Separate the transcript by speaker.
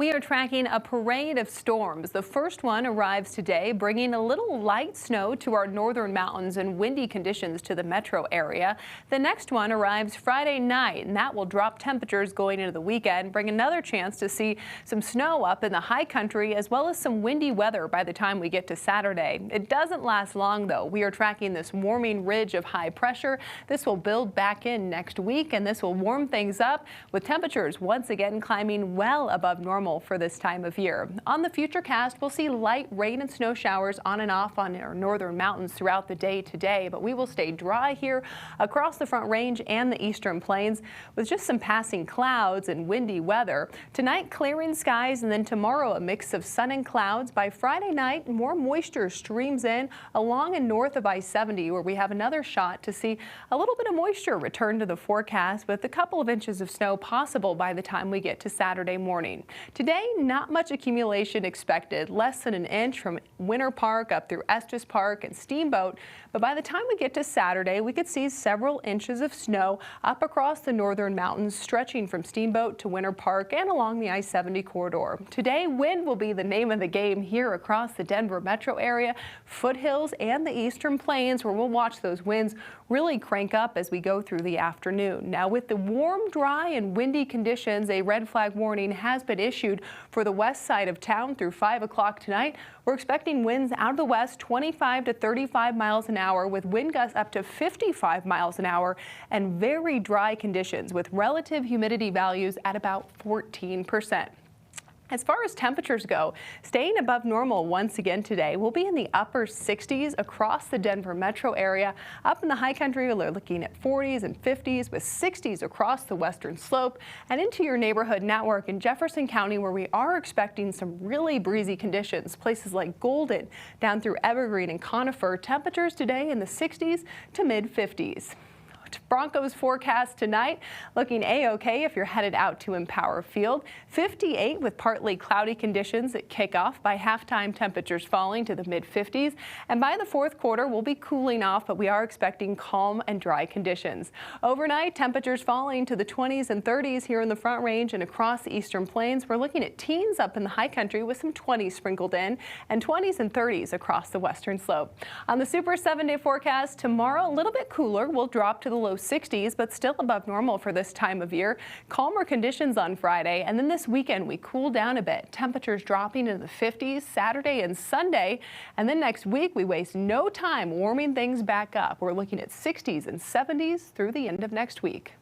Speaker 1: We are tracking a parade of storms. The first one arrives today, bringing a little light snow to our northern mountains and windy conditions to the metro area. The next one arrives Friday night, and that will drop temperatures going into the weekend, bring another chance to see some snow up in the high country, as well as some windy weather by the time we get to Saturday. It doesn't last long, though. We are tracking this warming ridge of high pressure. This will build back in next week, and this will warm things up with temperatures once again climbing well above normal for this time of year. On the Futurecast, we'll see light rain and snow showers on and off on our northern mountains throughout the day today, but we will stay dry here across the Front Range and the eastern plains with just some passing clouds and windy weather. Tonight, clearing skies, and then tomorrow a mix of sun and clouds. By Friday night, more moisture streams in along and north of I-70, where we have another shot to see a little bit of moisture return to the forecast, with a couple of inches of snow possible by the time we get to Saturday morning. Today, not much accumulation expected, less than an inch from Winter Park up through Estes Park and Steamboat. But by the time we get to Saturday, we could see several inches of snow up across the northern mountains, stretching from Steamboat to Winter Park and along the I-70 corridor. Today, wind will be the name of the game here across the Denver metro area, foothills, and the eastern plains, where we'll watch those winds really crank up as we go through the afternoon. Now, with the warm, dry, and windy conditions, a red flag warning has been issued for the west side of town through 5 o'clock tonight. We're expecting winds out of the west 25 to 35 miles an hour, with wind gusts up to 55 miles an hour, and very dry conditions with relative humidity values at about 14%. As far as temperatures go, staying above normal once again today. We'll be in the upper 60s across the Denver metro area. Up in the high country, we're looking at 40s and 50s with 60s across the western slope, and into your neighborhood network in Jefferson County, where we are expecting some really breezy conditions. Places like Golden, down through Evergreen and Conifer, temperatures today in the 60s to mid 50s. Broncos forecast tonight, looking A-OK if you're headed out to Empower Field. 58 with partly cloudy conditions at kickoff. By halftime, temperatures falling to the mid-50s. And by the fourth quarter, we'll be cooling off, but we are expecting calm and dry conditions. Overnight, temperatures falling to the 20s and 30s here in the Front Range and across the eastern plains. We're looking at teens up in the high country with some 20s sprinkled in, and 20s and 30s across the western slope. On the Super 7-day forecast, tomorrow a little bit cooler. We'll drop to the low 60s, but still above normal for this time of year. Calmer conditions on Friday, and then this weekend we cool down a bit. Temperatures dropping into the 50s Saturday and Sunday, and then next week we waste no time warming things back up. We're looking at 60s and 70s through the end of next week.